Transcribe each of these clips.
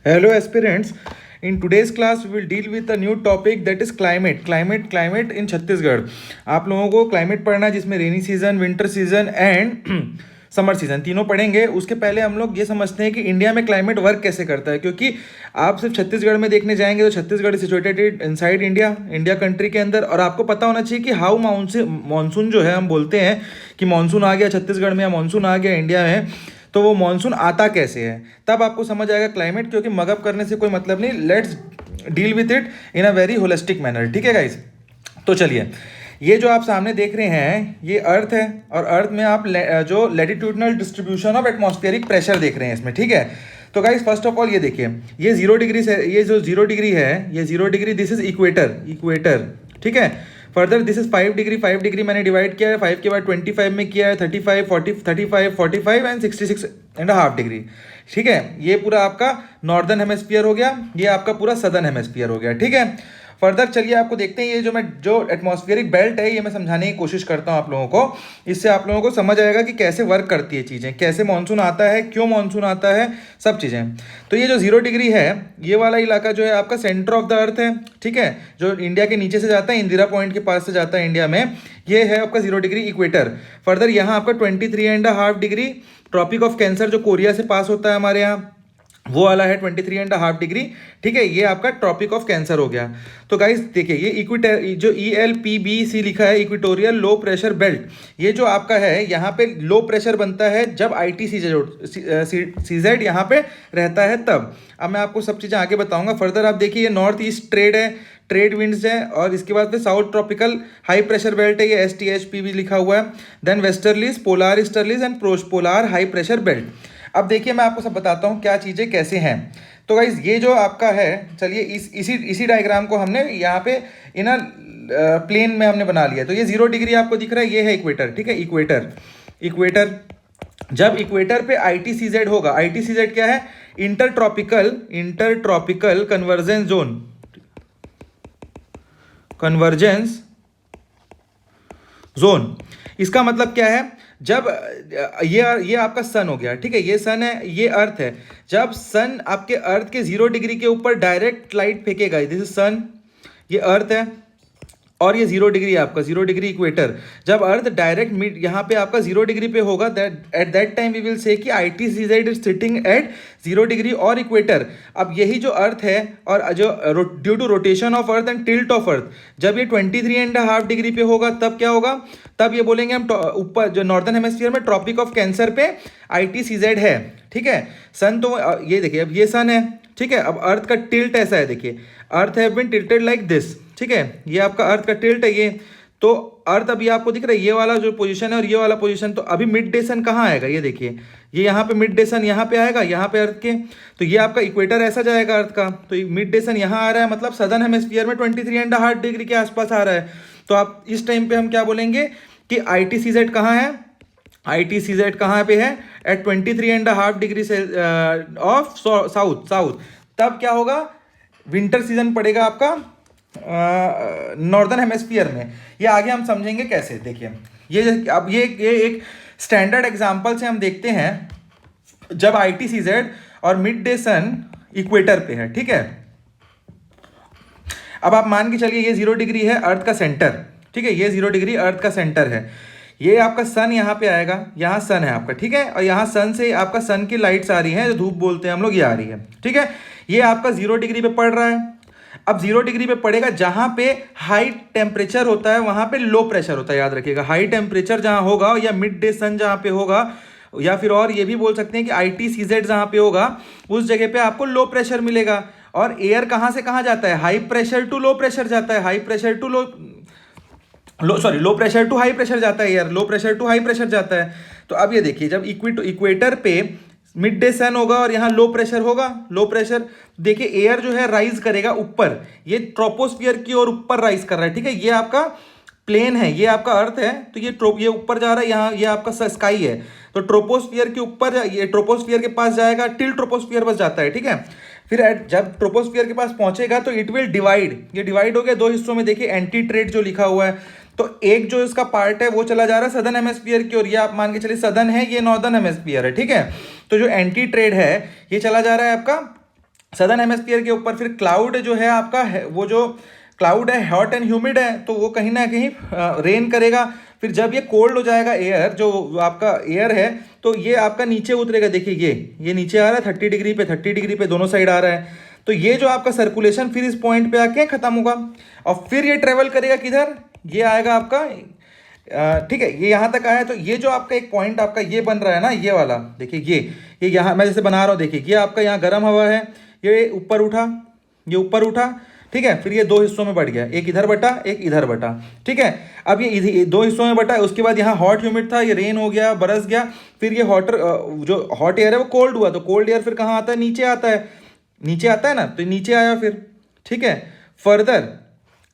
Hello aspirants. In today's class, we will deal with a new topic that is climate. Climate in Chhattisgarh. आप लोगों को climate पढ़ना है जिसमें rainy season, winter season and summer season तीनों पढ़ेंगे। उसके पहले हम लोग ये समझते हैं कि इंडिया में क्लाइमेट वर्क कैसे करता है, क्योंकि आप सिर्फ छत्तीसगढ़ में देखने जाएंगे तो Chhattisgarh situated inside India country के अंदर, और आपको पता होना चाहिए कि हाउ मानसून जो है, हम बोलते हैं कि मानसून आ गया छत्तीसगढ़ में या मानसून आ गया इंडिया में, तो वो मानसून आता कैसे है, तब आपको समझ आएगा क्लाइमेट। क्योंकि मगअप करने से कोई मतलब नहीं, let's deal with it in a very holistic manner. ठीक है गाइस, तो चलिए, ये जो आप सामने देख रहे हैं ये अर्थ है, और अर्थ में आप जो latitudinal distribution of atmospheric pressure देख रहे हैं इसमें। ठीक है, तो गाइस फर्स्ट ऑफ ऑल ये देखिए, ये 0 डिग्री से, ये जो 0 डिग्री है, ये 0 डिग्री, दिस इज इक्वेटर। ठीक है, फर्दर दिस इज 5 डिग्री मैंने डिवाइड किया है, 5 के बाद 25 में किया है, 35, 40, 35, 45 एंड 66.5 डिग्री। ठीक है, ये पूरा आपका नॉर्दर्न हेमेस्फीयर हो गया, ये आपका पूरा सदर्न हेमेस्फीयर हो गया। ठीक है, फर्दर चलिए आपको देखते हैं, ये जो एटमॉस्फेरिक बेल्ट है, ये मैं समझाने की कोशिश करता हूँ आप लोगों को। इससे आप लोगों को समझ आएगा कि कैसे वर्क करती है चीज़ें, कैसे मानसून आता है, क्यों मानसून आता है, सब चीज़ें। तो ये जो 0 डिग्री है, ये वाला इलाका जो है आपका सेंटर ऑफ द अर्थ है। ठीक है, जो इंडिया के नीचे से जाता है, इंदिरा पॉइंट के पास से जाता है इंडिया में, ये है आपका 0 डिग्री इक्वेटर। फर्दर यहाँ आपका 23.5 डिग्री ट्रॉपिक ऑफ कैंसर, जो कोरिया से पास होता है हमारे यहाँ, वो वाला है 23.5 डिग्री। ठीक है, ये आपका ट्रॉपिक ऑफ कैंसर हो गया। तो गाइस देखिए, ये इक्वेटर, जो ELPBC लिखा है, इक्वेटोरियल लो प्रेशर बेल्ट, ये जो आपका है, यहाँ पे लो प्रेशर बनता है जब ITCZ यहाँ पे रहता है तब। अब मैं आपको सब चीज़ें आगे बताऊंगा। फर्दर आप देखिए, ये नॉर्थ ईस्ट ट्रेड विंड्स है, और इसके बाद फिर south tropical high pressure belt है, ये STHP भी लिखा हुआ है। Then westerlies, polar easterlies and polar high pressure belt. अब देखिए, मैं आपको सब बताता हूँ क्या चीज़ें कैसे हैं। तो गाइज ये जो आपका है, चलिए इसी डायग्राम को हमने यहाँ पे इन प्लेन में हमने बना लिया। तो ये 0 डिग्री आपको दिख रहा है, ये है इक्वेटर। ठीक है, इक्वेटर जब इक्वेटर पे ITCZ होगा, ITCZ क्या है, इंटर ट्रॉपिकल कन्वर्जेंस जोन। इसका मतलब क्या है, जब ये आपका सन हो गया। ठीक है, ये सन है, ये अर्थ है। जब सन आपके अर्थ के 0 डिग्री के ऊपर डायरेक्ट लाइट फेंकेगा, दिस इज सन, ये अर्थ है, और ये 0 डिग्री आपका 0 डिग्री इक्वेटर। जब अर्थ डायरेक्ट मिड यहाँ पे आपका 0 डिग्री पे होगा, at that time we will say कि ITCZ is sitting at 0 degree और इक्वेटर। अब यही जो अर्थ है, और जो due to rotation of earth and tilt of earth, जब ये 23.5 डिग्री पे होगा, तब क्या होगा, तब ये बोलेंगे हम ऊपर जो नॉर्दर्न हेमेस्फीयर में ट्रॉपिक ऑफ कैंसर पे ITCZ है। ठीक है, सन तो ये देखिए, अब ये सन है। ठीक है, अब अर्थ का टिल्ट ऐसा है, देखिए, earth have been tilted like this. ठीक है, ये आपका अर्थ का टिल्ट है। ये तो अर्थ अभी आपको दिख रहा है, ये वाला जो पोजीशन है और ये वाला पोजीशन, तो अभी मिड डे सन कहाँ आएगा, ये देखिए, ये यहाँ पे मिड डे सन यहाँ पे आएगा, यहाँ पे अर्थ के, तो ये आपका इक्वेटर ऐसा जाएगा अर्थ का, तो मिड डे सन यहाँ आ रहा है, मतलब सदर्न हेमेस्फीयर में 23.5 डिग्री के आसपास आ रहा है। तो आप इस टाइम पे हम क्या बोलेंगे कि ITCZ कहाँ है, ITCZ कहाँ पे है, एट 23.5 डिग्री से ऑफ साउथ। तब क्या होगा, विंटर सीजन पड़ेगा आपका नॉर्दर्न हेमेस्फीयर में। ये आगे हम समझेंगे कैसे। देखिए, अब ये एक स्टैंडर्ड एग्जांपल से हम देखते हैं, जब ITCZ और मिड डे सन इक्वेटर पे है। ठीक है, अब आप मान के चलिए, ये 0 डिग्री है अर्थ का सेंटर। ठीक है, ये 0 डिग्री अर्थ का सेंटर है, ये आपका सन यहाँ पे आएगा, यहाँ सन है आपका। ठीक है, और यहाँ सन से आपका सन की लाइट्स आ रही हैं, जो धूप बोलते हैं हम लोग, ये आ रही है। ठीक है, ये आपका 0 डिग्री पे पड़ रहा है। अब 0 डिग्री पे पड़ेगा, जहां पे हाई टेम्परेचर होता है वहां पे लो प्रेशर होता है, याद रखिएगा। हाई टेम्परेचर जहां होगा, या मिड डे सन जहां पे होगा, या फिर और ये भी बोल सकते हैं कि ITCZ जहां पे होगा, उस जगह पे आपको लो प्रेशर मिलेगा। और एयर कहां से कहां जाता है, high pressure to low pressure जाता है, low pressure to high pressure जाता है, air low pressure to high pressure जाता है। तो अब ये देखिए, जब इक्वेटर पे मिड डे सन होगा और यहाँ लो प्रेशर होगा, लो प्रेशर, देखिए एयर जो है राइज करेगा ऊपर, ये ट्रोपोस्फियर की ओर ऊपर राइज कर रहा है। ठीक है, ये आपका प्लेन है, ये आपका अर्थ है, तो ये ऊपर जा रहा है, यहाँ ये आपका स्काई है। तो ट्रोपोस्फियर के ऊपर, ये ट्रोपोस्फियर के पास जाएगा, टिल ट्रोपोस्फियर बस जाता है। ठीक है, फिर जब ट्रोपोस्फियर के पास पहुंचेगा तो इट विल डिवाइड, ये डिवाइड हो गया 2 हिस्सों में। देखिए एंटी ट्रेड जो लिखा हुआ है, तो एक जो इसका पार्ट है वो चला जा रहा है सदर्न हेमेस्फीयर की ओर, ये आप मान के चलिए सदर्न है, ये नॉर्दर्न हेमेस्फीयर है। ठीक है, तो जो एंटी ट्रेड है ये चला जा रहा है आपका सदर्न हेमिस्फीयर के ऊपर फिर क्लाउड जो है आपका है, वो जो क्लाउड है हॉट एंड ह्यूमिड है, तो वो कहीं ना कहीं रेन करेगा। फिर जब ये कोल्ड हो जाएगा एयर, जो आपका एयर है, तो ये आपका नीचे उतरेगा। देखिए ये नीचे आ रहा है 30 डिग्री पे, 30 डिग्री पे दोनों साइड आ रहा है। तो ये जो आपका सर्कुलेशन फिर इस पॉइंट पे आके खत्म होगा, और फिर ये ट्रेवल करेगा किधर, ये आएगा आपका ठीक है, ये यहाँ तक आया। तो ये जो आपका एक पॉइंट आपका ये बन रहा है ना, ये वाला देखिए, ये यहाँ मैं जैसे बना रहा हूँ, देखिए ये आपका यहाँ गर्म हवा है, ये ऊपर उठा, ये ऊपर उठा, ठीक है। फिर ये दो हिस्सों में बढ़ गया, एक इधर बटा, एक इधर बटा, ठीक है। अब ये दो हिस्सों में बटा, उसके बाद यहाँ हॉट ह्यूमिड था, ये रेन हो गया, बरस गया। फिर ये जो हॉट एयर है वो कोल्ड हुआ, तो कोल्ड एयर फिर कहाँ आता है, नीचे आता है, नीचे आता है ना, तो नीचे आया फिर, ठीक है। फर्दर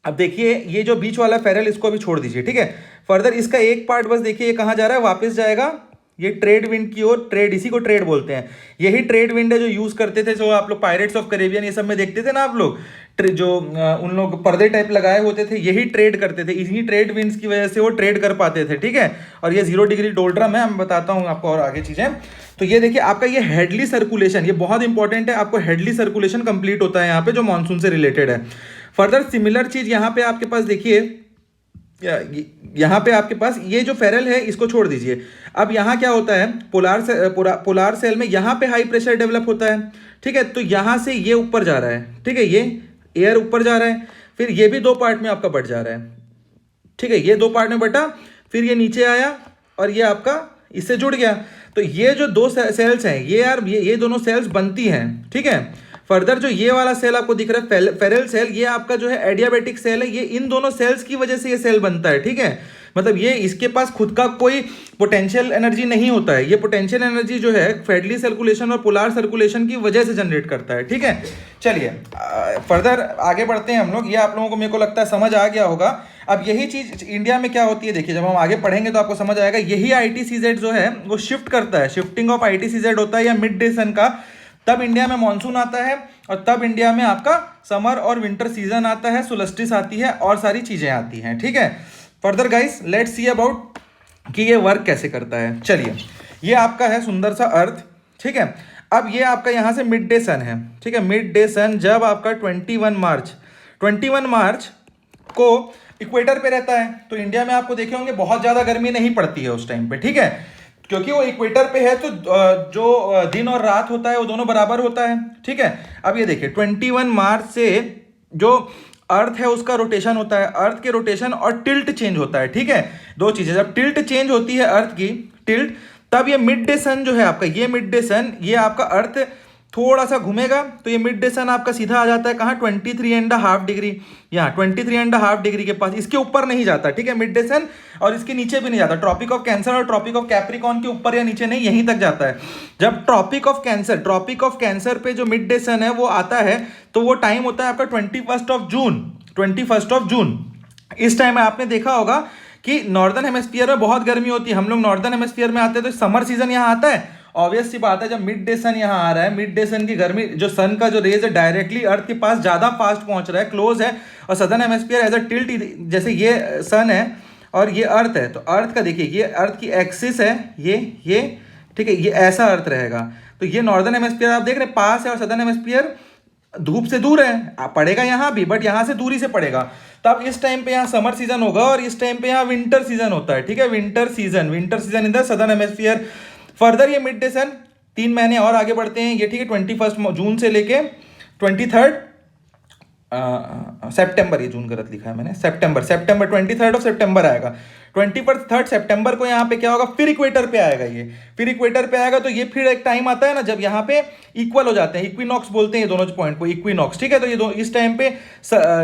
अब देखिए ये जो बीच वाला फेरल, इसको अभी छोड़ दीजिए, ठीक है। फर्दर इसका एक पार्ट बस देखिए, ये कहाँ जा रहा है, वापस जाएगा ये ट्रेड विंड की ओर। ट्रेड, इसी को ट्रेड बोलते हैं। यही ट्रेड विंड है जो यूज करते थे, जो आप लोग पायरेट्स ऑफ कैरेबियन ये सब में देखते थे ना आप लोग, जो उन लोग पर्दे टाइप लगाए होते थे, यही ट्रेड करते थे। इन्हीं ट्रेड विंड्स की वजह से वो ट्रेड कर पाते थे, ठीक है। और ये 0 डिग्री डोल्ड्रम है, मैं बताता हूँ आपको और आगे चीजें। तो ये देखिए आपका ये हेडली सर्कुलेशन, ये बहुत इंपॉर्टेंट है, आपको हेडली सर्कुलेशन कंप्लीट होता है यहाँ पे, जो मानसून से रिलेटेड है। फर्दर सिमिलर चीज यहाँ पे आपके पास देखिए, यहाँ पे आपके पास ये जो फेरल है, इसको छोड़ दीजिए। अब यहाँ क्या होता है, पोलार सेल में यहाँ पे हाई प्रेशर डेवलप होता है, ठीक है। तो यहाँ से ये ऊपर जा रहा है, ठीक है, ये एयर ऊपर जा रहा है, फिर ये भी दो पार्ट में आपका बढ़ जा रहा है, ठीक है। ये दो पार्ट में बटा, फिर ये नीचे आया, और ये आपका इससे जुड़ गया। तो ये जो दो सेल्स हैं, ये यार ये दोनों सेल्स बनती हैं, ठीक है। फर्दर जो ये वाला सेल आपको दिख रहा है फेरल सेल, ये आपका जो है एडियाबेटिक सेल है। ये इन दोनों सेल्स की वजह से ये सेल बनता है, ठीक है। मतलब ये इसके पास खुद का कोई पोटेंशियल एनर्जी नहीं होता है, ये पोटेंशियल एनर्जी जो है फेडली सर्कुलेशन और पोलार सर्कुलेशन की वजह से जनरेट करता है, ठीक है। चलिए फर्दर आगे बढ़ते हैं हम लोग। ये आप लोगों को मेरे को लगता है समझ आ गया होगा। अब यही चीज इंडिया में क्या होती है, देखिए जब हम आगे पढ़ेंगे तो आपको समझ आएगा। यही ITCZ जो है वो शिफ्ट करता है, शिफ्टिंग ऑफ ITCZ होता है या मिड डे सन का। तब इंडिया में मानसून आता है, और तब इंडिया में आपका समर और विंटर सीजन आता है, सोलस्टिस आती है, और सारी चीजें आती हैं, ठीक है। Further guys let's see about कि ये वर्क कैसे करता है। चलिए ये आपका है सुंदर सा अर्थ, ठीक है। अब ये आपका यहाँ से मिड डे सन है, ठीक है। मिड डे सन जब आपका 21 मार्च को इक्वेटर पे रहता है, तो इंडिया में आपको देखे होंगे बहुत ज़्यादा गर्मी नहीं पड़ती है उस टाइम पे, ठीक है, क्योंकि वो इक्वेटर पे है। तो जो दिन और रात होता है वो दोनों बराबर होता है, ठीक है। अब ये देखिए 21 मार्च से जो अर्थ है उसका रोटेशन होता है, अर्थ के रोटेशन और टिल्ट चेंज होता है, ठीक है। दो चीजें, जब टिल्ट चेंज होती है अर्थ की टिल्ट, तब ये मिड डे सन जो है आपका, ये मिड डे सन, ये आपका अर्थ थोड़ा सा घूमेगा, तो ये मिड डे सन आपका सीधा आ जाता है कहाँ, 23.5 डिग्री, यहाँ 23.5 डिग्री के पास, इसके ऊपर नहीं जाता, ठीक है, मिड डे सन, और इसके नीचे भी नहीं जाता। ट्रॉपिक ऑफ कैंसर और ट्रॉपिक ऑफ कैप्रिकॉन के ऊपर या नीचे नहीं, यहीं तक जाता है। जब ट्रॉपिक ऑफ कैंसर पे जो मिड डे सन है वो आता है, तो वो टाइम होता है आपका 21 जून। इस टाइम में आपने देखा होगा कि नॉर्दर्न हेमिस्फीयर में बहुत गर्मी होती है। हम लोग नॉर्दर्न हेमिस्फीयर में आते हैं, तो समर सीजन यहाँ आता है। ऑब्वियस सी बात है, जब मिड डे सन यहाँ आ रहा है, मिड डे सन की गर्मी, जो सन का जो रेज है डायरेक्टली अर्थ के पास ज्यादा फास्ट पहुंच रहा है, क्लोज है। और southern hemisphere as a tilt, जैसे ये सन है और ये अर्थ है, तो अर्थ का देखिए ये अर्थ की एक्सिस है, ये ठीक है, ये ऐसा अर्थ रहेगा। तो ये नॉर्दर्न हेमिस्फीयर आप देख रहे हैं पास है, और सदर्न हेमिस्फीयर धूप से दूर है, पड़ेगा यहाँ भी, बट यहाँ से दूरी से पड़ेगा। तो अब इस टाइम पे यहाँ समर सीजन होगा, और इस टाइम पे यहाँ विंटर सीजन होता है, ठीक है। Winter season in the southern hemisphere. Further ये मिड डे सन 3 महीने और आगे बढ़ते हैं ये, ठीक है। 21 जून से लेके 23 सितंबर, ये जून गलत लिखा है मैंने, सितंबर 23 सितंबर आएगा। 23 सितंबर को यहाँ पे क्या होगा, फिर इक्वेटर पे आएगा ये, फिर इक्वेटर पे आएगा। तो ये फिर एक टाइम आता है ना जब यहाँ पे इक्वल हो जाते हैं, इक्विनॉक्स बोलते हैं ये दोनों पॉइंट को, इक्विनॉक्स, ठीक है। तो ये इस टाइम पे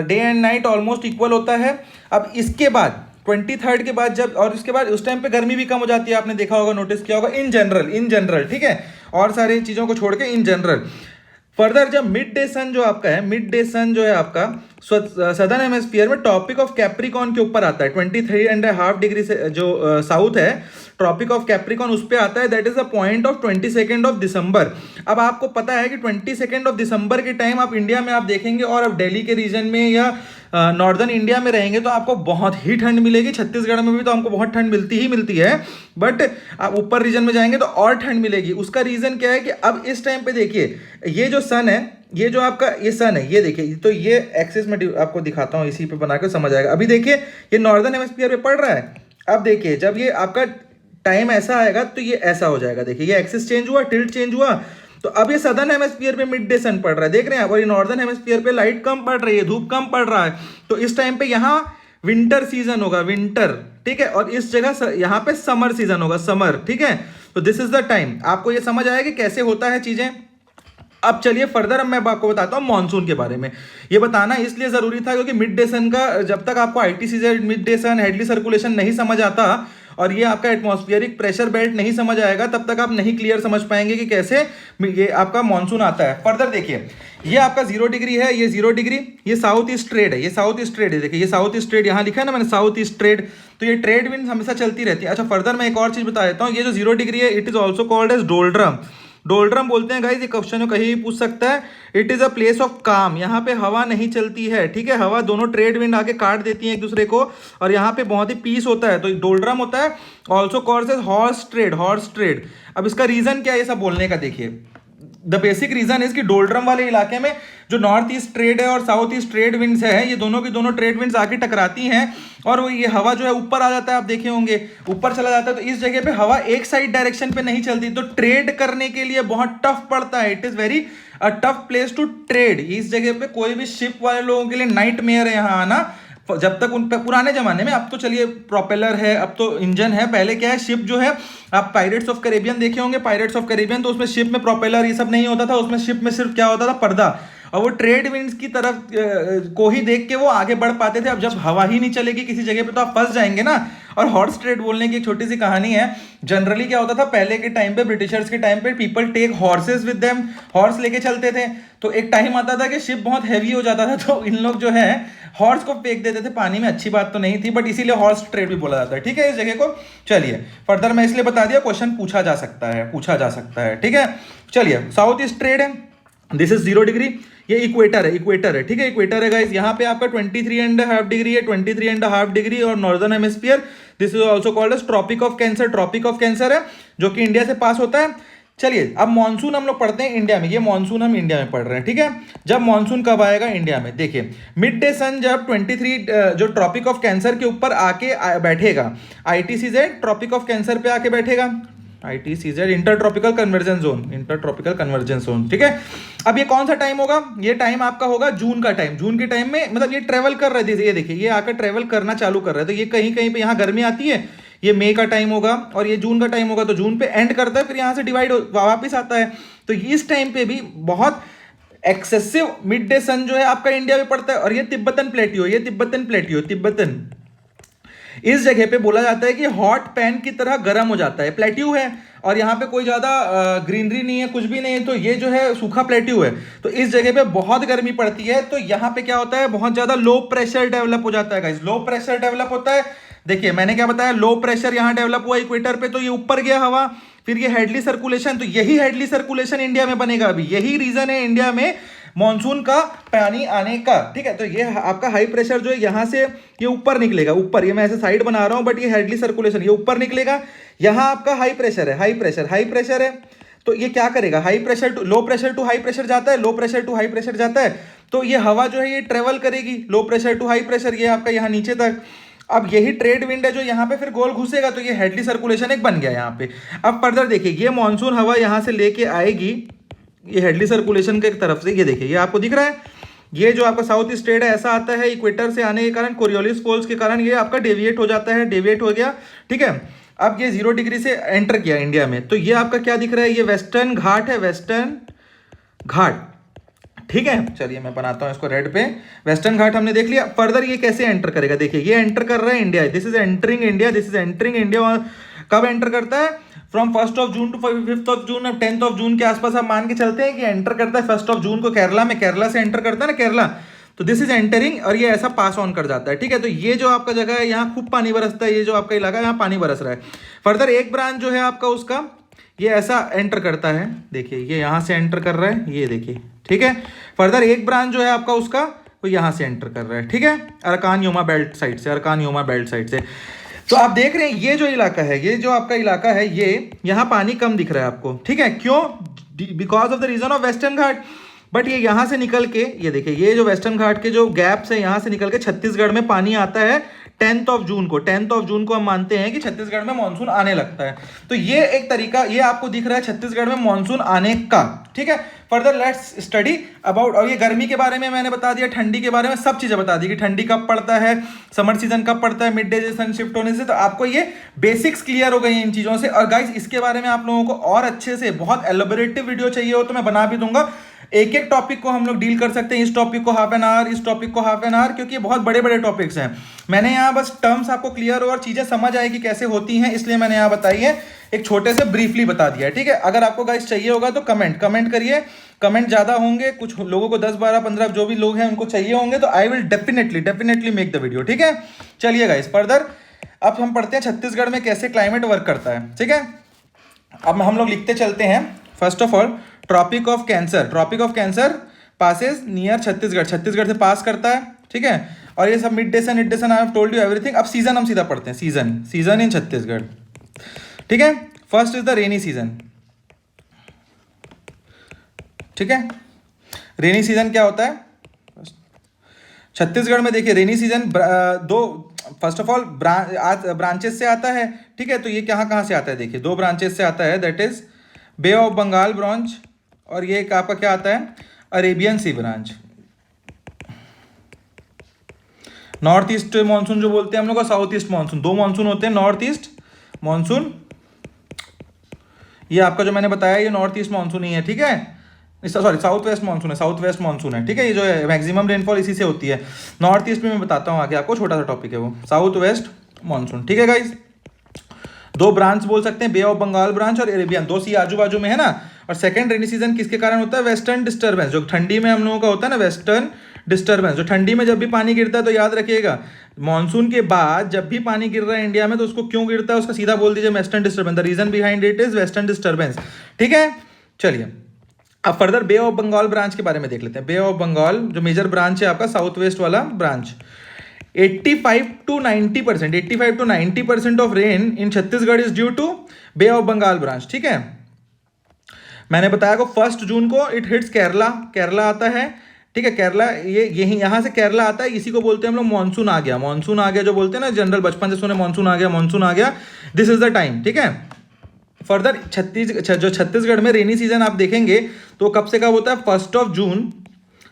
day and night almost equal होता है। अब इसके बाद 23 के बाद जब, और उसके बाद उस टाइम पे गर्मी भी कम हो जाती है, आपने देखा होगा, नोटिस किया होगा, इन जनरल, ठीक है, और सारी चीज़ों को छोड़ के इन जनरल। फर्दर जब मिड डे सन जो आपका है, मिड डे सन जो है आपका सदर्न हेमिस्फीयर में ट्रॉपिक ऑफ कैप्रिकॉन के ऊपर आता है, 23.5 डिग्री से जो साउथ है, ट्रॉपिक ऑफ कैप्रिकॉन उस पे आता है। That is the point of 22 दिसंबर। अब आपको पता है कि 22 दिसंबर के टाइम आप इंडिया में आप देखेंगे, और अब दिल्ली के रीजन में या नॉर्दर्न इंडिया में रहेंगे तो आपको बहुत ही ठंड मिलेगी। छत्तीसगढ़ में भी तो हमको बहुत ठंड मिलती है, बट आप ऊपर रीजन में जाएंगे तो और ठंड मिलेगी। उसका रीजन क्या है कि अब इस टाइम पे देखिए, ये जो सन है, ये जो आपका ये सन है, ये देखिए, तो ये एक्सिस में आपको दिखाता हूँ, इसी पे बना के समझ आएगा। अभी देखिए ये नॉर्दर्न हेमिस्फीयर पे पड़ रहा है। अब देखिए जब ये आपका टाइम ऐसा आएगा तो ये ऐसा हो जाएगा। देखिए ये एक्सिस चेंज हुआ, टिल्ट चेंज हुआ, तो अब ये सदर्न हेमिस्फीयर पे मिड डे सन पड़ रहा है, देख रहे हैं आप, और ये नॉर्दर्न हेमिस्फीयर पे लाइट कम पड़ रही है, धूप कम पड़ रहा है। तो इस टाइम पे यहाँ विंटर सीजन होगा, विंटर, ठीक है, और इस जगह यहाँ पे समर सीजन होगा, समर, ठीक है। तो दिस इज द टाइम। आपको ये समझ आया कि कैसे होता है चीजें। अब चलिए फर्दर अब मैं आपको बताता हूँ मॉनसून के बारे में। ये बताना इसलिए जरूरी था क्योंकि मिड डे सन का, जब तक आपको आईटीसीजेड, मिड डे सन, हेडली सर्कुलेशन नहीं समझ आता और ये आपका एटमॉस्फेरिक प्रेशर बेल्ट नहीं समझ आएगा, तब तक आप नहीं क्लियर समझ पाएंगे कि कैसे ये आपका मॉनसून आता है। फर्दर देखिए, ये आपका 0 डिग्री है, ये 0 डिग्री, ये साउथ ईस्ट ट्रेड है, ये साउथ ईस्ट ट्रेड है। देखिए ये साउथ ईस्ट ट्रेड यहाँ लिखा है ना मैंने, साउथ ईस्ट ट्रेड। तो ये ट्रेड विंड हमेशा चलती रहती है। अच्छा फर्दर मैं एक और चीज बता देता हूँ, ये जो 0 डिग्री है, it is also called as doldrum. Doldrum बोलते हैं गाइस, ये क्वेश्चन जो कहीं भी पूछ सकता है। It is a place of काम, यहाँ पे हवा नहीं चलती है, ठीक है, हवा दोनों ट्रेड विंड आके काट देती है एक दूसरे को, और यहाँ पे बहुत ही पीस होता है। तो डोल्ड्रम होता है, also called as horse trade, horse trade. अब इसका रीजन क्या है ये सब बोलने का, देखिए द बेसिक रीजन इज कि डोल्ड्रम वाले इलाके में जो नॉर्थ ईस्ट ट्रेड है और साउथ ईस्ट ट्रेड विंड्स है, ये दोनों की दोनों ट्रेड विंड्स आके टकराती हैं, और वो ये हवा जो है ऊपर आ जाता है, आप देखे होंगे ऊपर चला जाता है। तो इस जगह पे हवा एक साइड डायरेक्शन पे नहीं चलती, तो ट्रेड करने के लिए बहुत टफ पड़ता है। It is very a tough place to trade. इस जगह पे कोई भी शिप वाले लोगों के लिए नाइटमेयर है यहाँ आना, जब तक उन पुराने जमाने में। अब तो चलिए प्रोपेलर है, अब तो इंजन है। पहले क्या है, शिप जो है, आप पायरेट्स ऑफ कैरेबियन देखे होंगे, पायरेट्स ऑफ कैरेबियन, तो उसमें शिप में प्रोपेलर ये सब नहीं होता था, उसमें शिप में सिर्फ क्या होता था, पर्दा, और वो ट्रेड विंड्स की तरफ को ही देख के वो आगे बढ़ पाते थे। अब जब हवा ही नहीं चलेगी किसी जगह पे तो आप फंस जाएंगे ना। और हॉर्स ट्रेड बोलने की एक छोटी सी कहानी है। जनरली क्या होता था पहले के टाइम पे, ब्रिटिशर्स के टाइम पे, people take horses with them, horse लेके चलते थे। तो एक टाइम आता था कि शिप बहुत हैवी हो जाता था, तो इन लोग जो है हॉर्स को फेंक देते थे पानी में। अच्छी बात तो नहीं थी, बट इसीलिए हॉर्स ट्रेड भी बोला जाता है, ठीक है, इस जगह को। चलिए फर्दर मैं इसलिए बता दिया, क्वेश्चन पूछा जा सकता है, पूछा जा सकता है, ठीक है। चलिए साउथ ईस्ट ट्रेड है, दिस इज 0 डिग्री, ये इक्वेटर है, इक्वेटर है, ठीक है, इक्वेटर है गाइस। यहाँ पे आपका 23.5 डिग्री है, 23.5 डिग्री, और northern hemisphere, this is also called as tropic of cancer, tropic of cancer है, जो कि इंडिया से पास होता है। चलिए अब मॉनसून हम लोग पढ़ते हैं इंडिया में, ये मॉनसून हम इंडिया में पढ़ रहे हैं, ठीक है। जब मॉनसून कब आएगा इंडिया में, देखिए मिड डे सन जब 23 जो ट्रॉपिक ऑफ कैंसर के ऊपर आके बैठेगा, आईटीसीजेड ट्रॉपिक ऑफ कैंसर पे आके बैठेगा, ITCZ inter tropical convergence zone, inter tropical convergence zone, ठीक है। अब ये कौन सा टाइम होगा, ये टाइम आपका होगा जून का टाइम। जून के टाइम में मतलब ये ट्रेवल कर रहे थे, ये देखिए ये आकर ट्रेवल करना चालू कर रहे थे। तो ये कहीं कहीं पे यहाँ गर्मी आती है, ये मई का टाइम होगा, और ये जून का टाइम होगा, तो जून पे एंड करता है, फिर यहाँ से डिवाइड वापिस आता है। तो इस टाइम पे भी बहुत एक्सेसिव मिड डे सन जो है आपका इंडिया में पड़ता है। और ये तिब्बतन प्लेट्यू, ये तिब्बतन प्लेट्यू, तिब्बतन, इस जगह पे बोला जाता है कि हॉट पैन की तरह गर्म हो जाता है। प्लेट्यू है और यहाँ पे कोई ज्यादा ग्रीनरी नहीं है, कुछ भी नहीं है, तो ये जो है सूखा प्लेट्यू है। तो इस जगह पे बहुत गर्मी पड़ती है, तो यहाँ पे क्या होता है, बहुत ज्यादा लो प्रेशर डेवलप हो जाता है गाइस। लो प्रेशर डेवलप होता है, देखिए मैंने क्या बताया, लो प्रेशर यहाँ डेवलप हुआ इक्वेटर पे, तो ये ऊपर गया हवा, फिर ये हेडली सर्कुलेशन, तो यही हेडली सर्कुलेशन इंडिया में बनेगा। अभी यही रीजन है इंडिया में मॉनसून का पानी आने का, ठीक है। तो ये आपका हाई प्रेशर जो है यहाँ से ये ऊपर निकलेगा, ऊपर, ये मैं ऐसे साइड बना रहा हूँ, बट ये हेडली सर्कुलेशन ये ऊपर निकलेगा। यहाँ आपका हाई प्रेशर है, हाई प्रेशर, हाई प्रेशर है, तो ये क्या करेगा, high pressure to low pressure to high pressure जाता है, low pressure to high pressure जाता है, तो ये हवा जो है ये ट्रेवल करेगी low pressure to high pressure, ये आपका यहाँ नीचे तक। अब यही ट्रेड विंड है जो यहाँ पे फिर गोल घुसेगा, तो ये हेडली सर्कुलेशन एक बन गया यहाँ पे। अब फर्दर देखिए, ये मॉनसून हवा यहाँ से लेके आएगी, ये हेडली सर्कुलेशन के तरफ से, ये देखिए ये आपको दिख रहा है, ये जो आपका साउथ ईस्ट ट्रेड है ऐसा आता है, इक्वेटर से आने के कारण, कोरियोलिस फोल्स के कारण ये आपका डेविएट हो जाता है, डेविएट हो गया, ठीक है। अब ये 0 डिग्री से एंटर किया इंडिया में, तो ये आपका क्या दिख रहा है, ये वेस्टर्न घाट है, वेस्टर्न घाट, ठीक है। चलिए मैं बनाता हूं इसको रेड पे, वेस्टर्न घाट हमने देख लिया। फर्दर ये कैसे एंटर करेगा, देखिए ये एंटर कर रहा है India, this is entering India, this is entering India. कब एंटर करता है, फ्रॉम 1 जून टू 5 जून, अब 10 जून के आसपास आप मान के चलते हैं कि एंटर करता है 1 जून को केरला में, केरला से एंटर करता है ना केरला, तो दिस इज एंटरिंग, और ये ऐसा पास ऑन कर जाता है, ठीक है। तो ये जो आपका जगह है यहाँ खूब पानी बरसता है, ये जो आपका इलाका है यहाँ पानी बरस रहा है। फर्दर एक ब्रांच जो है आपका उसका, ये ऐसा एंटर करता है, देखिए ये यहाँ से एंटर कर रहा है, ये देखिए, ठीक है। फर्दर एक ब्रांच जो है आपका उसका वो यहाँ से एंटर कर रहा है, ठीक है, अरकान योमा बेल्ट साइड से, अरकान योमा बेल्ट साइड से। तो आप देख रहे हैं ये जो इलाका है, ये जो आपका इलाका है, ये यहाँ पानी कम दिख रहा है आपको, ठीक है, क्यों, because of the reason of western Ghat. But ये यहाँ से निकल के, ये देखिए ये जो वेस्टर्न घाट के जो गैप्स है यहाँ से निकल के छत्तीसगढ़ में पानी आता है 10th ऑफ जून को। 10th ऑफ जून को हम मानते हैं कि छत्तीसगढ़ में मानसून आने लगता है। तो ये एक तरीका, ये आपको दिख रहा है छत्तीसगढ़ में मानसून आने का, ठीक है। फर्दर लेट्स स्टडी अबाउट, और ये गर्मी के बारे में मैंने बता दिया, ठंडी के बारे में सब चीजें बता दी कि ठंडी कब पड़ता है, समर सीजन कब पड़ता है, मिड डे सन शिफ्ट होने से। तो आपको ये बेसिक्स क्लियर हो गई इन चीजों से। और गाइस इसके बारे में आप लोगों को और अच्छे से बहुत एलोबरेटिव वीडियो चाहिए हो तो मैं बना भी दूंगा। एक एक टॉपिक को हम लोग डील कर सकते हैं, इस टॉपिक को हाफ एन आवर, इस टॉपिक को हाफ एन आवर, क्योंकि ये बहुत बड़े बड़े टॉपिक्स हैं। मैंने यहाँ बस टर्म्स आपको क्लियर हो और चीजें समझ आए कि कैसे होती हैं, इसलिए मैंने यहाँ बताई है, एक छोटे से ब्रीफली बता दिया, ठीक है। अगर आपको गाइस चाहिए होगा तो कमेंट करिए। कमेंट ज्यादा होंगे, कुछ लोगों को 10 12 15 जो भी लोग हैं उनको चाहिए होंगे तो I will definitely make the video, ठीक है। चलिए गाइस फर्दर अब हम पढ़ते हैं छत्तीसगढ़ में कैसे क्लाइमेट वर्क करता है, ठीक है। अब हम लोग लिखते चलते हैं। First of all tropic of cancer passes near Chhattisgarh, Chhattisgarh से पास करता है, ठीक है। और ये सब mid day sun I have told you everything. अब सीजन हम सीधा पढ़ते हैं, सीजन इन छत्तीसगढ़, ठीक है। First is the rainy season, ठीक है। रेनी सीजन क्या होता है छत्तीसगढ़ में? देखिए रेनी सीजन दो, फर्स्ट ऑफ ऑल ब्रांचेस से आता है, ठीक है। तो ये कहाँ से आता है? देखिए 2 ब्रांचेस से आता है, that is bay of Bengal branch, और ये आपका क्या आता है? Arabian sea branch. North east monsoon जो बोलते हैं हम लोग का, साउथ ईस्ट मानसून, 2 मानसून होते हैं, नॉर्थ ईस्ट मानसून, ये आपका जो मैंने बताया ये नॉर्थ ईस्ट मानसून ही है, ठीक है। सॉरी साउथ वेस्ट मानसून है, ठीक है। ये जो है मैक्सिमम रेनफॉल इसी से होती है। नॉर्थ ईस्ट में मैं बताता हूँ आगे आपको, छोटा सा टॉपिक है वो, साउथ वेस्ट मानसून, ठीक है गाइस। 2 ब्रांच बोल सकते हैं, बे ऑफ बंगाल ब्रांच और अरेबियन, 2 सी आजू बाजू में है ना। और सेकंड रेनी सीजन किसके कारण होता है? वेस्टर्न डिस्टर्बेंस, जो ठंडी में हम लोगों का होता है ना, वेस्टर्न डिस्टर्बेंस। जो ठंडी में जब भी पानी गिरता है तो याद रखिएगा, मानसून के बाद जब भी पानी गिर रहा है इंडिया में तो उसको क्यों गिरता है उसका सीधा बोल दीजिए western disturbance. The reason behind it is western disturbance, ठीक है। चलिए अब further bay of Bengal branch के बारे में देख लेते हैं। बे ऑफ बंगाल जो मेजर ब्रांच है आपका, साउथ वेस्ट वाला branch, 85 to 90% of rain in Chhattisgarh is due to bay of Bengal branch, ठीक है। मैंने बताया को 1 जून को इट हिट्स केरला आता है, ठीक है। केरला ये यही यहाँ से केरला आता है, इसी को बोलते हैं हम लोग मानसून आ गया जो बोलते हैं ना, जनरल बचपन से सुने मानसून आ गया, दिस इज द टाइम, ठीक है। फर्दर जो छत्तीसगढ़ में रेनी सीजन आप देखेंगे तो कब से कब होता है? 1 ऑफ जून,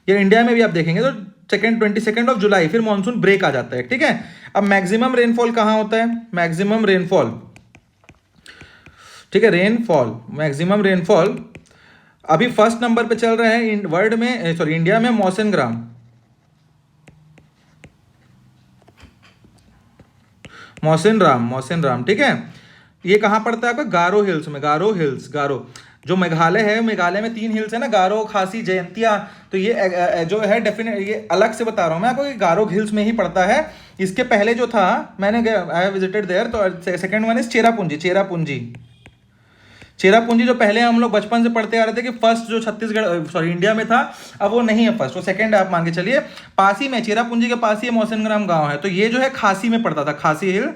या इंडिया में भी आप देखेंगे तो 22 ऑफ जुलाई, फिर मानसून ब्रेक आ जाता है, ठीक है। अब मैक्सिमम रेनफॉल कहाँ होता है? मैक्सिमम रेनफॉल, ठीक है, मैक्सिमम रेनफॉल अभी फर्स्ट नंबर पे चल रहे हैं वर्ल्ड में, सॉरी इंडिया में, मौसम राम, ठीक है। ये कहाँ पड़ता है आपका? गारो हिल्स में, गारो जो मेघालय है, मेघालय में 3 हिल्स है ना, गारो, खासी, जयंतिया। तो ये जो है डेफिनेट, ये अलग से बता रहा हूँ मैं आपको कि गारो हिल्स में ही पड़ता है। इसके पहले जो था, मैंने आई हैव विजिटेड देयर, तो सेकंड वन इज चेरापूंजी जो पहले हम लोग बचपन से पढ़ते आ रहे थे कि फर्स्ट जो छत्तीसगढ़, सॉरी इंडिया में था, अब वो नहीं है फर्स्ट, वो सेकंड आप मान के चलिए। पास ही में, चेरापूंजी के पास ही मौसनग्राम गांव है, तो ये जो है खासी में पड़ता था, खासी हिल,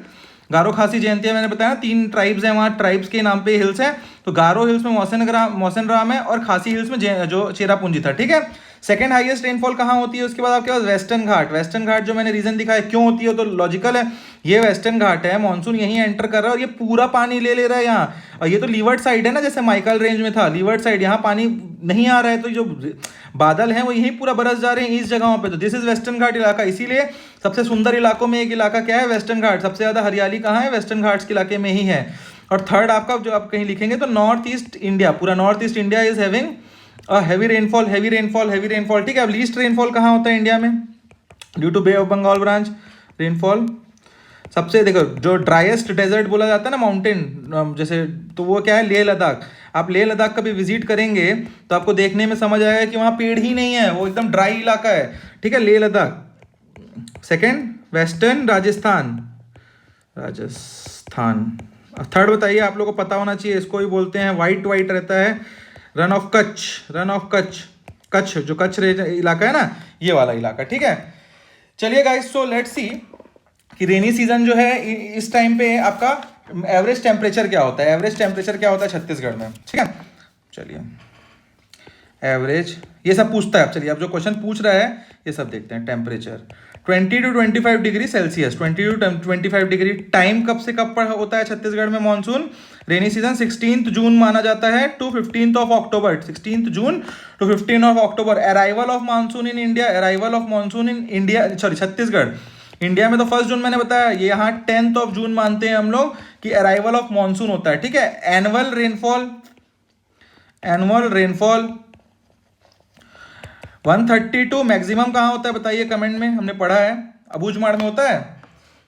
गारो, खासी, जयंतिया। मैंने बताया 3 ट्राइब्स हैं वहाँ, ट्राइब्स के नाम पे हिल्स हैं। तो गारो हिल्स में मौसनराम है और खासी हिल्स में जो चेरापूंजी था, ठीक है। सेकंड हाईएस्ट रेनफॉल कहाँ होती है? उसके बाद आपके पास वेस्टर्न घाट जो मैंने रीजन दिखाया क्यों होती है, तो लॉजिकल है, ये वेस्टर्न घाट है, मानसून यहीं एंटर कर रहा है और ये पूरा पानी ले रहा है यहाँ। और ये तो लीवर्ड साइड है ना, जैसे माइकल रेंज में था लीवर्ड साइड, यहाँ पानी नहीं आ रहा है, तो जो बादल हैं वो यहीं पूरा बरस जा रहे हैं इस जगहों पे। तो दिस इज वेस्टर्न घाट इलाका। इसीलिए सबसे सुंदर इलाकों में एक इलाका क्या है? वेस्टर्न घाट। सबसे ज्यादा हरियाली कहाँ है? वेस्टर्न घाट्स के इलाके में ही है। और थर्ड आपका जो आप कहीं लिखेंगे तो नॉर्थ ईस्ट इंडिया, पूरा north east India is having heavy rainfall, ठीक है। अब लीस्ट रेनफॉल कहाँ होता है इंडिया में? Due to bay of Bengal branch rainfall सबसे, देखो जो ड्राइएस्ट डेजर्ट बोला जाता है ना, माउंटेन जैसे, तो वो क्या है? लेह लद्दाख। आप लेह लद्दाख कभी विजिट करेंगे तो आपको देखने में समझ आएगा कि वहाँ पेड़ ही नहीं है, वो एकदम ड्राई इलाका है, ठीक है, Leh Ladakh. Second western Rajasthan. Third बताइए, आप लोगों को पता होना चाहिए, इसको ही बोलते हैं वाइट रहता है, रन ऑफ कच्छ, जो कच्छ इलाका है ना, ये वाला इलाका, ठीक है। चलिए गाइस, सो लेट्स सी कि रेनी सीजन जो है इस टाइम पे आपका एवरेज टेम्परेचर क्या होता है छत्तीसगढ़ में, ठीक है। चलिए एवरेज, ये सब पूछता है। अब चलिए, अब जो क्वेश्चन पूछ रहा है ये सब देखते हैं। Temperature 20 to 25 degree Celsius, 20 to 25 degree. Time कब से कब पर होता है छत्तीसगढ़ में मानसून? रेनी सीजन 16 जून माना जाता है to 15 October, 16 June to 15 October. Arrival of monsoon in India, arrival of monsoon in India, sorry Chhattisgarh, India में तो 1 जून मैंने बताया, ये यहाँ 10 जून मानते हैं हम लोग कि अराइवल ऑफ मानसून होता है, ठीक है। Annual rainfall, annual rainfall 132। Maximum कहाँ होता है बताइए कमेंट में, हमने पढ़ा है अबूझमाड़ में होता है,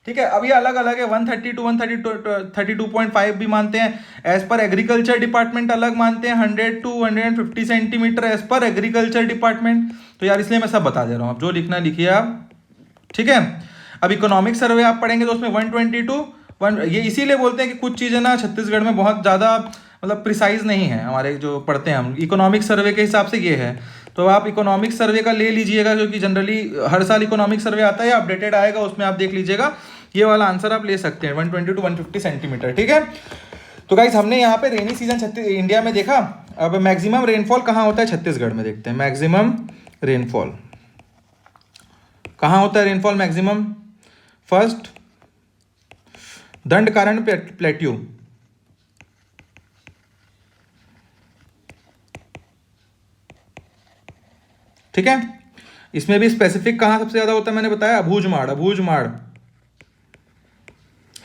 ठीक है। अब ये अलग अलग है, 132, 132.5 भी मानते हैं, एज पर एग्रीकल्चर डिपार्टमेंट अलग मानते हैं, 100 to 150 centimetre as per agriculture department. तो यार इसलिए मैं सब बता दे रहा हूँ, अब जो लिखना लिखिए आप, ठीक है। अब इकोनॉमिक सर्वे आप पढ़ेंगे तो उसमें 122, ये इसीलिए बोलते हैं कि कुछ चीज़ें ना छत्तीसगढ़ में बहुत ज़्यादा मतलब प्रिसाइज नहीं है, हमारे जो पढ़ते हैं हम इकोनॉमिक सर्वे के हिसाब से ये है। तो आप इकोनॉमिक सर्वे का ले लीजिएगा, क्योंकि जनरली हर साल इकोनॉमिक सर्वे आता है, अपडेटेड आएगा, उसमें आप देख लीजिएगा, ये वाला आंसर आप ले सकते हैं 120 to 150 सेंटीमीटर, ठीक है। तो गाइस हमने यहाँ पे रेनी सीजन इंडिया में देखा। अब मैक्सिमम रेनफॉल कहाँ होता है छत्तीसगढ़ में देखते हैं। मैक्सिमम रेनफॉल कहाँ होता है? Rainfall maximum first Dandakaranya plateau, ठीक है। इसमें भी स्पेसिफिक कहाँ सबसे ज्यादा होता है मैंने बताया, अबूझमाड़, अबूझमाड़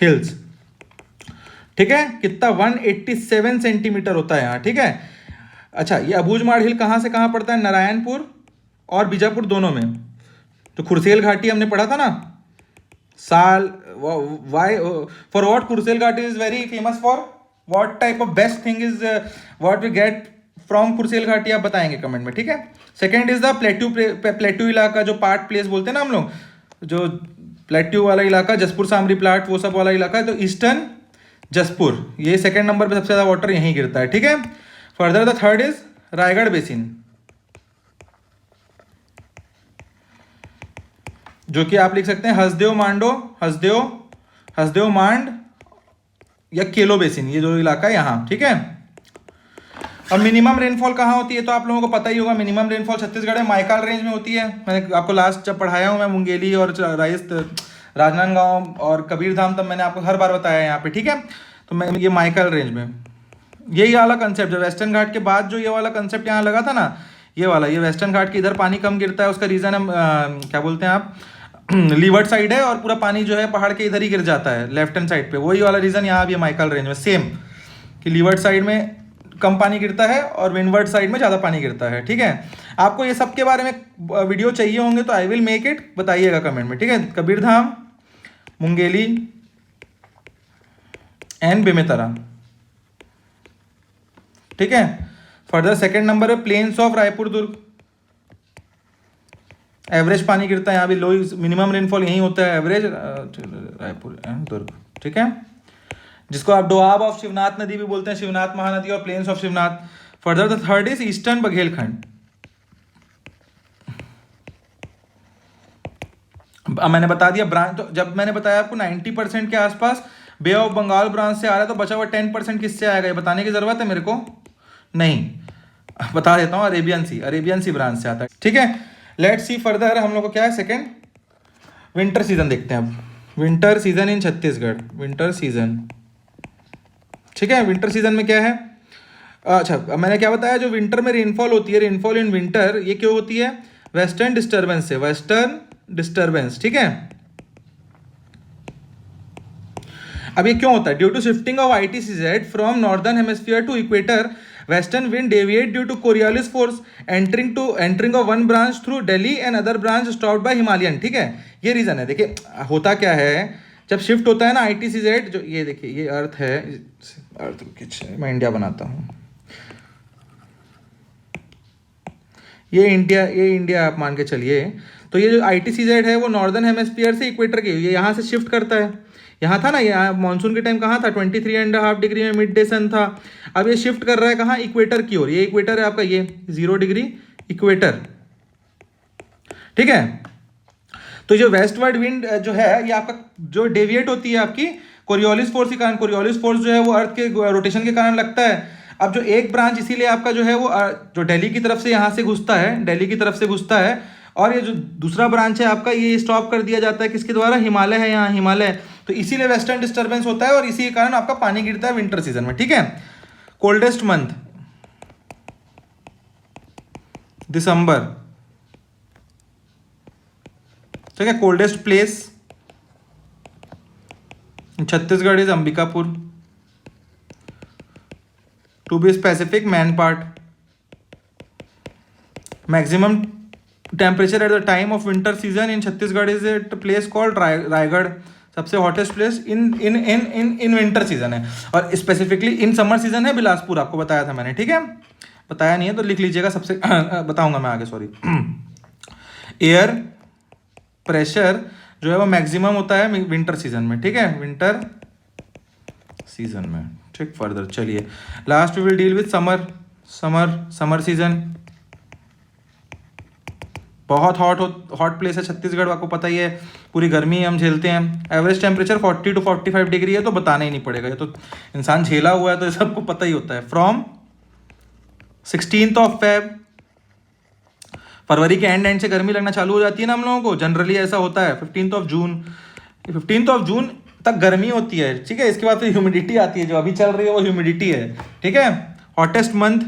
हिल्स, ठीक है। कितना? 187 सेंटीमीटर होता है यहाँ, ठीक है। अच्छा, ये अबूझमाड़ हिल कहाँ से कहाँ पड़ता है? नारायणपुर और बीजापुर दोनों में। तो खुरसेल घाटी हमने पढ़ा था ना, साल Y for what Khursel Ghati is very famous for, what type of best thing is what we get from Khursel Ghati, आप बताएंगे कमेंट में, ठीक है। Second is the plateau, plateau इलाका जो पार्ट प्लेस बोलते हैं ना हम लोग, जो प्लेट्यू वाला इलाका, जसपुर सामरी प्लाट, वो सब वाला इलाका है, तो ईस्टर्न जसपुर, ये सेकेंड नंबर पे सबसे ज़्यादा वाटर यहीं गिरता है, ठीक है। Further the third is Raigarh basin, जो कि आप लिख सकते हैं हसदेव मांडो, हसदेव मांड या केलो बेसिन, ये जो इलाका है यहाँ, ठीक है। अब मिनिमम रेनफॉल कहाँ होती है तो आप लोगों को पता ही होगा, मिनिमम रेनफॉल छत्तीसगढ़ में माइकाल रेंज में होती है। मैंने आपको लास्ट जब पढ़ाया हूँ मैं मुंगेली और राजनांदगांव और कबीरधाम, तब मैंने आपको हर बार बताया यहाँ पे, ठीक है। तो मैं ये माइकाल रेंज में, यही वाला कंसेप्ट जो वेस्टर्न घाट के बाद जो ये वाला कंसेप्ट यहाँ लगा था ना, ये वाला, ये वेस्टर्न घाट के इधर पानी कम गिरता है, उसका रीज़न हम क्या बोलते हैं आप, लीवर्ड साइड है और पूरा पानी जो है पहाड़ के इधर ही गिर जाता है लेफ्ट हैंड साइड पे, वही वाला रीज़न यहाँ भी माइकल रेंज में सेम, कि लीवर्ड साइड में कम पानी गिरता है और विंडवर्ड साइड में ज़्यादा पानी गिरता है, ठीक है। आपको ये सब के बारे में वीडियो चाहिए होंगे तो आई विल मेक इट, बताइएगा कमेंट में, ठीक है। कबीरधाम, मुंगेली एंड बेमेतरा, ठीक है। फर्दर सेकेंड नंबर है plains of Raipur Durg, average पानी गिरता है यहाँ भी, लो मिनिमम रेनफॉल यही होता है, एवरेज रायपुर एंड दुर्ग, ठीक है। जिसको आप डोआब ऑफ शिवनाथ नदी भी बोलते हैं, शिवनाथ महानदी और plains of Shivnath. Further the third is eastern Baghelkhand. मैंने बता दिया ब्रांच, तो जब मैंने बताया आपको 90% के आसपास बे ऑफ बंगाल ब्रांच से आ रहा है, तो बचा हुआ 10% किससे आएगा ये बताने की जरूरत है मेरे को नहीं, बता देता हूँ, अरेबियन सी ब्रांच से आता है, ठीक है। लेट्स सी फर्दर, हम लोग को क्या है सेकेंड, विंटर सीजन देखते हैं अब। Winter season in Chhattisgarh, winter season, ठीक है। विंटर सीजन में क्या है, अच्छा मैंने क्या बताया, जो विंटर में रेनफॉल होती है, रेनफॉल इन विंटर, ये क्यों होती है? वेस्टर्न डिस्टर्बेंस से, वेस्टर्न डिस्टर्बेंस, ठीक है। अब ये क्यों होता है? Due to shifting of ITCZ from northern hemisphere to equator, western wind deviate due to Coriolis force entering of one branch through Delhi and other branch stopped by Himalayan, ठीक है। ये रीजन है। देखिए होता क्या है, जब शिफ्ट होता है ना ITCZ, जो ये देखिए ये अर्थ है, अर्थ मैं इंडिया बनाता हूँ, ये इंडिया आप मान के चलिए। तो ये जो ITCZ है वो नॉर्दर्न हेमिस्फीयर से इक्वेटर की, ये यहाँ से शिफ्ट करता है। यहाँ था ना, यहाँ मानसून के टाइम कहाँ था, 23.5 डिग्री में मिड डे सन था। अब ये शिफ्ट कर रहा है कहाँ, इक्वेटर की ओर। ये इक्वेटर है आपका, ये 0 डिग्री इक्वेटर, ठीक है। तो जो वेस्टवर्ड विंड जो है ये आपका जो डेविएट होती है आपकी कोरियोलिस फोर्स के कारण, कोरियोलिस फोर्स जो है वो अर्थ के रोटेशन के कारण लगता है। अब जो एक ब्रांच इसीलिए आपका जो है वो जो दिल्ली की तरफ से यहाँ से घुसता है, दिल्ली की तरफ से घुसता है, और ये जो दूसरा ब्रांच है आपका ये स्टॉप कर दिया जाता है किसके द्वारा, हिमालय है यहाँ, हिमालय, तो इसीलिए वेस्टर्न डिस्टर्बेंस होता है और इसी के कारण आपका पानी गिरता है विंटर सीजन में, ठीक है। कोल्डेस्ट मंथ दिसंबर, ठीक है। Coldest place Chhattisgarh is Ambikapur, to be specific Mainpat. Maximum temperature at the time of winter season in Chhattisgarh is at place called Raigarh, सबसे hottest place in in in in in winter season है, और specifically in summer season है बिलासपुर, आपको बताया था मैंने, ठीक है। बताया नहीं है तो लिख लीजिएगा, सबसे बताऊंगा मैं आगे, सॉरी। एयर प्रेशर जो है वो मैक्सिमम होता है विंटर सीजन में, ठीक है, विंटर सीजन में, ठीक। फर्दर चलिए, last we will deal with summer. Summer season बहुत हॉट प्लेस है छत्तीसगढ़, आपको पता ही है, पूरी गर्मी हम झेलते हैं। एवरेज टेम्परेचर 40 to 45 डिग्री है, तो बताना ही नहीं पड़ेगा, ये तो इंसान झेला हुआ है तो ये सबको पता ही होता है। फ्रॉम 16th of Feb, फरवरी के एंड से गर्मी लगना चालू हो जाती है ना हम लोगों को, जनरली ऐसा होता है। 15th of जून तक गर्मी होती है, ठीक है। इसके बाद फिर ह्यूमिडिटी आती है, जो अभी चल रही है वो ह्यूमिडिटी है, ठीक है। हॉटेस्ट मंथ,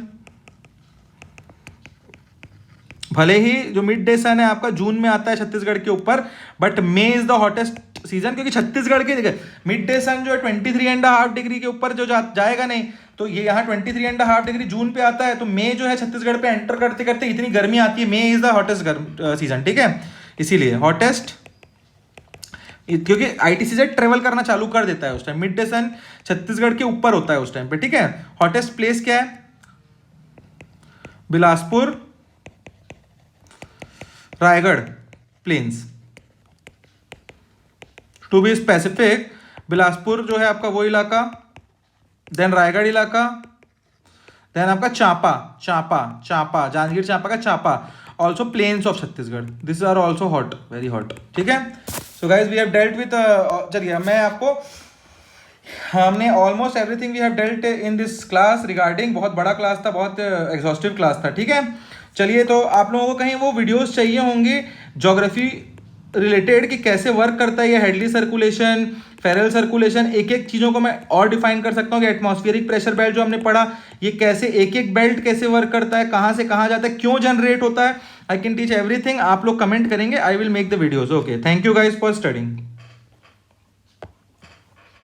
भले ही जो मिड डे सन है आपका जून में आता है छत्तीसगढ़ के ऊपर, but may is the hottest season, क्योंकि छत्तीसगढ़ के मिड डे सन जो है 23.5 डिग्री के ऊपर जो जाएगा नहीं, तो ये यहाँ 23.5 डिग्री जून पे आता है, तो मई जो है छत्तीसगढ़ पे एंटर करते करते इतनी गर्मी आती है, May is the hottest season, ठीक है। इसीलिए हॉटेस्ट, क्योंकि आईटीसी ट्रेवल करना चालू कर देता है उस टाइम, मिड डे सन छत्तीसगढ़ के ऊपर होता है उस टाइम पे, ठीक है। हॉटेस्ट प्लेस क्या है, Bilaspur, Raigarh plains, to be specific, Bilaspur जो है आपका वो इलाका, देन रायगढ़ इलाका, देन आपका चांपा जांजगीर चांपा का Champa, also plains of Chhattisgarh, this are also hot, very hot, ठीक है। So guys we have dealt with, चलिए मैं आपको, हमने almost everything we have dealt in this class regarding, बहुत बड़ा क्लास था, बहुत एग्जॉस्टिव क्लास था, ठीक है। चलिए, तो आप लोगों को कहीं वो वीडियोस चाहिए होंगे ज्योग्राफी रिलेटेड कि कैसे वर्क करता है ये हेडली सर्कुलेशन, फेरल सर्कुलेशन, एक एक चीज़ों को मैं और डिफाइन कर सकता हूँ कि एटमॉस्फेरिक प्रेशर बेल्ट जो हमने पढ़ा, ये कैसे एक एक बेल्ट कैसे वर्क करता है, कहाँ से कहाँ जाता है, क्यों जनरेट होता है, आई कैन टीच एवरीथिंग। आप लोग कमेंट करेंगे, आई will make the videos. Okay, thank you guys for studying.